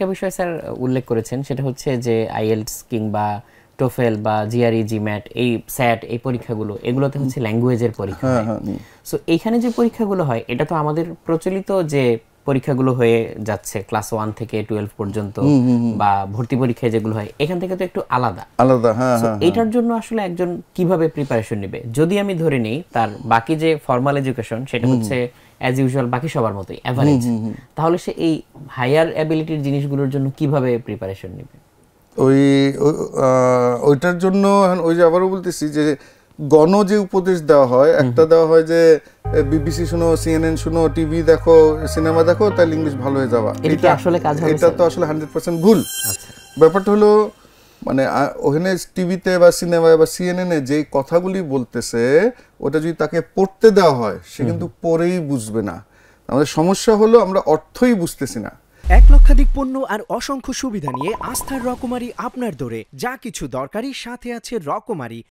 একটা বিষয় স্যার উল্লেখ করেছেন, সেটা হচ্ছে যে আইএলটিএস কিংবা টোফেল বা জিআরই জিম্যাট এই স্যাট এই পরীক্ষাগুলো এগুলোতে হচ্ছে ল্যাঙ্গুয়েজের পরীক্ষা হয়। সো এইখানে যে পরীক্ষাগুলো হয় এটা তো আমাদের প্রচলিত যে পরীক্ষাগুলো হয়ে যাচ্ছে ক্লাস 1 থেকে 12 পর্যন্ত বা ভর্তি পরীক্ষায় যেগুলো হয় এখান থেকে তো একটু আলাদা। এটার জন্য আসলে একজন কিভাবে প্রিপারেশন নেবে? যদি আমি ধরে নিই তার বাকি যে ফর্মাল এডুকেশন সেটা হচ্ছে অ্যাজ ইউজুয়াল বাকি সবার মতোই এভারেজ, তাহলে সে এই হায়ার অ্যাবিলিটির জিনিসগুলোর জন্য কিভাবে প্রিপারেশন নেবে? ওইটার জন্য ওই যে আবারও বলতেছি যে গণ যে উপদেশ দেওয়া হয়, একটা দেওয়া হয় যে বিবিসি শুনো, সিএনএন শুনো, টিভি দেখো, সিনেমা দেখো, তাহলে ইংলিশ ভালো হয়ে যাবা। এটা আসলে কাজ হবে? এটা তো আসলে 100% ভুল। ব্যাপারটা হলো মানে ওখানে টিভিতে বা সিনেমায় বা সিএনএন এ যে কথাগুলি বলতেছে ওটা যদি তাকে পড়তে দেওয়া হয় সে কিন্তু পড়েই বুঝবে না। আমাদের সমস্যা হলো আমরা অর্থই বুঝতেছি না। 1 লক্ষাধিক পণ্য আর অসংখ্য সুবিধা নিয়ে আস্থার রকমারি আপনার দরে, যা কিছু দরকারি সাথে আছে রকমারি।